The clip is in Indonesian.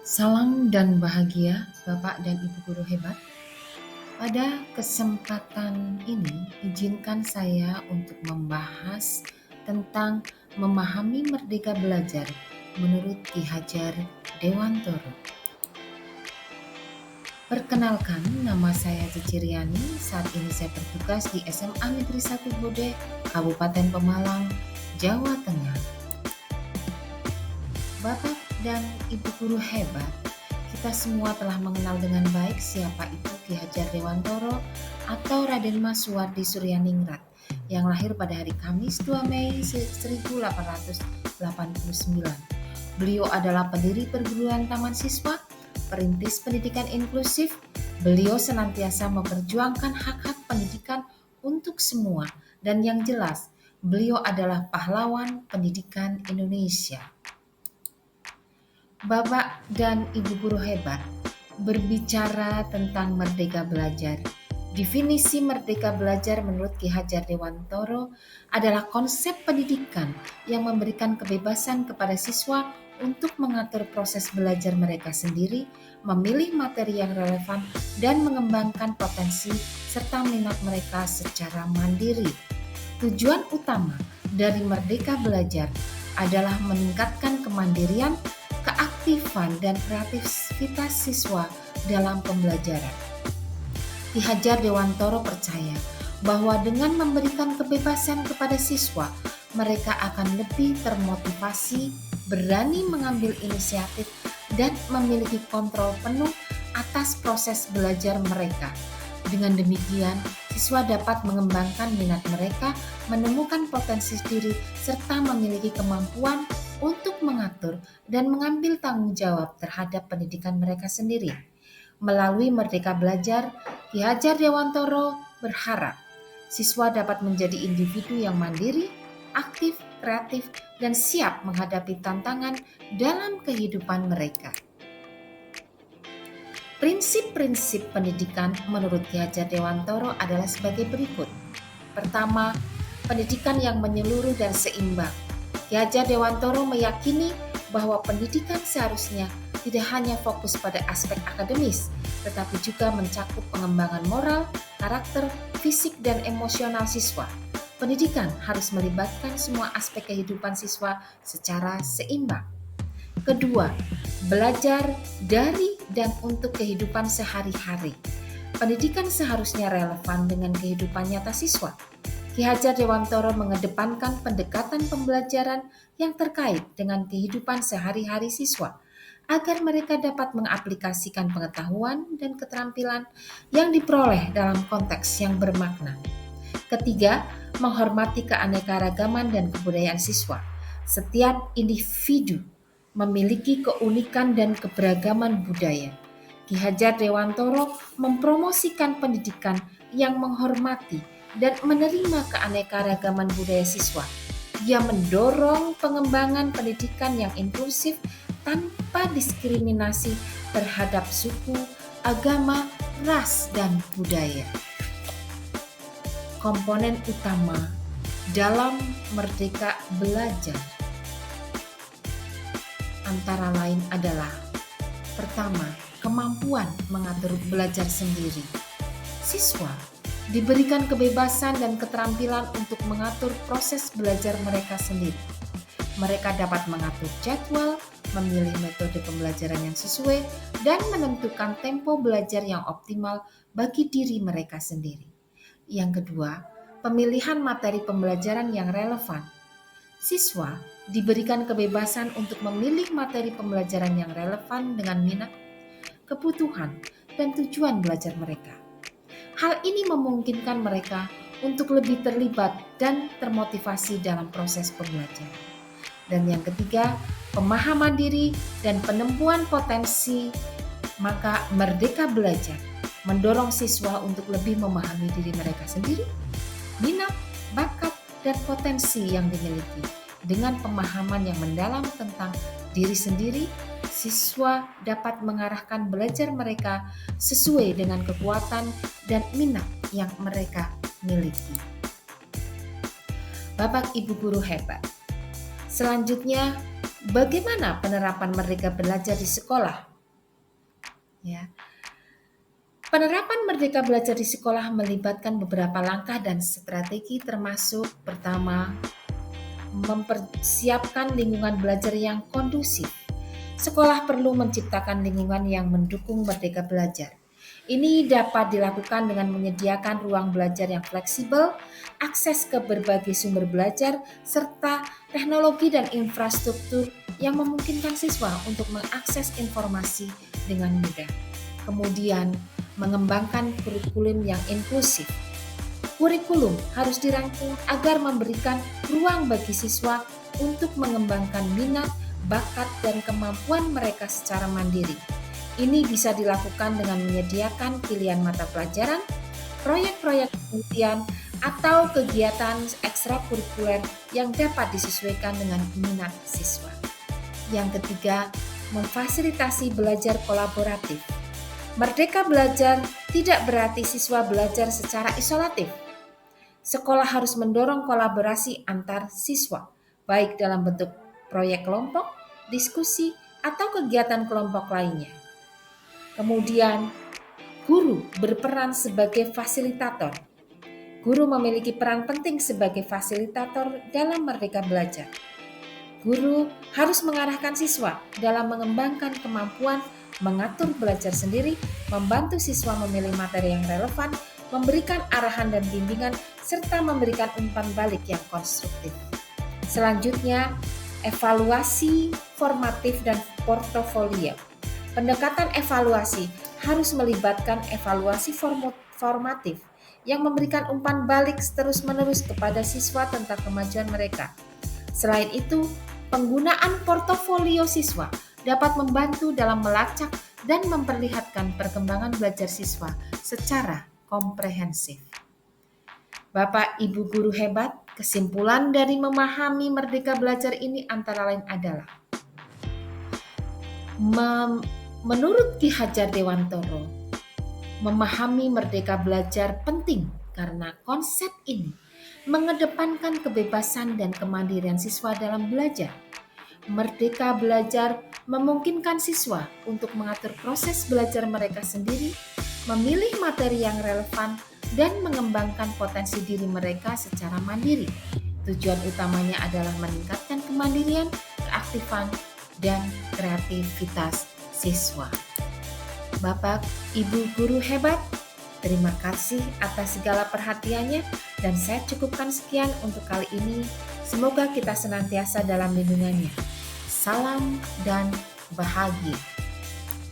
Salam dan bahagia Bapak dan Ibu guru hebat. Pada kesempatan ini, izinkan saya untuk membahas tentang memahami merdeka belajar menurut Ki Hajar Dewantoro. Perkenalkan, nama saya Cici Riani. Saat ini saya bertugas di SMA Negeri 1 Bode, Kabupaten Pemalang, Jawa Tengah. Bapak dan Ibu guru hebat, kita semua telah mengenal dengan baik siapa itu Ki Hajar Dewantoro atau Raden Mas Suwardi Suryaningrat yang lahir pada hari Kamis 2 Mei 1889. Beliau adalah pendiri perguruan taman siswa, perintis pendidikan inklusif. Beliau senantiasa memperjuangkan hak-hak pendidikan untuk semua, dan yang jelas, beliau adalah pahlawan pendidikan Indonesia. Bapak dan Ibu guru hebat, berbicara tentang merdeka belajar. Definisi merdeka belajar menurut Ki Hajar Dewantoro adalah konsep pendidikan yang memberikan kebebasan kepada siswa untuk mengatur proses belajar mereka sendiri, memilih materi yang relevan, dan mengembangkan potensi serta minat mereka secara mandiri. Tujuan utama dari merdeka belajar adalah meningkatkan kemandirian, keaktifan, dan kreativitas siswa dalam pembelajaran. Ki Hajar Dewantoro percaya bahwa dengan memberikan kebebasan kepada siswa, mereka akan lebih termotivasi, berani mengambil inisiatif, dan memiliki kontrol penuh atas proses belajar mereka. Dengan demikian, siswa dapat mengembangkan minat mereka, menemukan potensi diri, serta memiliki kemampuan untuk mengatur dan mengambil tanggung jawab terhadap pendidikan mereka sendiri. Melalui Merdeka Belajar, Ki Hajar Dewantoro berharap siswa dapat menjadi individu yang mandiri, aktif, kreatif, dan siap menghadapi tantangan dalam kehidupan mereka. Prinsip-prinsip pendidikan menurut Ki Hajar Dewantoro adalah sebagai berikut. Pertama, pendidikan yang menyeluruh dan seimbang. Ki Hajar Dewantoro meyakini bahwa pendidikan seharusnya tidak hanya fokus pada aspek akademis, tetapi juga mencakup pengembangan moral, karakter, fisik, dan emosional siswa. Pendidikan harus melibatkan semua aspek kehidupan siswa secara seimbang. Kedua, belajar dari dan untuk kehidupan sehari-hari. Pendidikan seharusnya relevan dengan kehidupan nyata siswa. Ki Hajar Dewantoro mengedepankan pendekatan pembelajaran yang terkait dengan kehidupan sehari-hari siswa, agar mereka dapat mengaplikasikan pengetahuan dan keterampilan yang diperoleh dalam konteks yang bermakna. Ketiga, menghormati keanekaragaman dan kebudayaan siswa. Setiap individu memiliki keunikan dan keberagaman budaya. Ki Hajar Dewantoro mempromosikan pendidikan yang menghormati dan menerima keanekaragaman budaya siswa. Ia mendorong pengembangan pendidikan yang inklusif tanpa diskriminasi terhadap suku, agama, ras, dan budaya. Komponen utama dalam Merdeka Belajar antara lain adalah: pertama, kemampuan mengatur belajar sendiri. Siswa diberikan kebebasan dan keterampilan untuk mengatur proses belajar mereka sendiri. Mereka dapat mengatur jadwal, memilih metode pembelajaran yang sesuai, dan menentukan tempo belajar yang optimal bagi diri mereka sendiri. Yang kedua, pemilihan materi pembelajaran yang relevan. Siswa diberikan kebebasan untuk memilih materi pembelajaran yang relevan dengan minat, kebutuhan, dan tujuan belajar mereka. Hal ini memungkinkan mereka untuk lebih terlibat dan termotivasi dalam proses pembelajaran. Dan yang ketiga, pemahaman diri dan penemuan potensi. Maka Merdeka Belajar mendorong siswa untuk lebih memahami diri mereka sendiri, minat, bakat, dan potensi yang dimiliki. Dengan pemahaman yang mendalam tentang diri sendiri, siswa dapat mengarahkan belajar mereka sesuai dengan kekuatan dan minat yang mereka miliki. Bapak Ibu guru hebat, selanjutnya, bagaimana penerapan Merdeka Belajar di sekolah? ya. Penerapan Merdeka Belajar di sekolah melibatkan beberapa langkah dan strategi, termasuk pertama, mempersiapkan lingkungan belajar yang kondusif. Sekolah perlu menciptakan lingkungan yang mendukung Merdeka Belajar. Ini dapat dilakukan dengan menyediakan ruang belajar yang fleksibel, akses ke berbagai sumber belajar, serta teknologi dan infrastruktur yang memungkinkan siswa untuk mengakses informasi dengan mudah. Kemudian, mengembangkan kurikulum yang inklusif. Kurikulum harus dirangkum agar memberikan ruang bagi siswa untuk mengembangkan minat, bakat, dan kemampuan mereka secara mandiri. Ini bisa dilakukan dengan menyediakan pilihan mata pelajaran, proyek-proyek penelitian, atau kegiatan ekstrakurikuler yang dapat disesuaikan dengan minat siswa. Yang ketiga, memfasilitasi belajar kolaboratif. Merdeka Belajar tidak berarti siswa belajar secara isolatif. Sekolah harus mendorong kolaborasi antar siswa, baik dalam bentuk proyek kelompok, diskusi, atau kegiatan kelompok lainnya. Kemudian, guru berperan sebagai fasilitator. Guru memiliki peran penting sebagai fasilitator dalam Merdeka Belajar. Guru harus mengarahkan siswa dalam mengembangkan kemampuan mengatur belajar sendiri, membantu siswa memilih materi yang relevan, memberikan arahan dan bimbingan, serta memberikan umpan balik yang konstruktif. Selanjutnya, evaluasi formatif dan portofolio. Pendekatan evaluasi harus melibatkan evaluasi formatif yang memberikan umpan balik terus-menerus kepada siswa tentang kemajuan mereka. Selain itu, penggunaan portofolio siswa dapat membantu dalam melacak dan memperlihatkan perkembangan belajar siswa secara komprehensif. Bapak Ibu guru hebat, kesimpulan dari memahami Merdeka Belajar ini antara lain adalah menurut Ki Hajar Dewantoro, memahami Merdeka Belajar penting karena konsep ini mengedepankan kebebasan dan kemandirian siswa dalam belajar. Merdeka Belajar memungkinkan siswa untuk mengatur proses belajar mereka sendiri, memilih materi yang relevan, dan mengembangkan potensi diri mereka secara mandiri. Tujuan utamanya adalah meningkatkan kemandirian, keaktifan, dan kreativitas siswa. Bapak, Ibu guru hebat, terima kasih atas segala perhatiannya, dan saya cukupkan sekian untuk kali ini. Semoga kita senantiasa dalam lindungannya. Salam dan bahagia.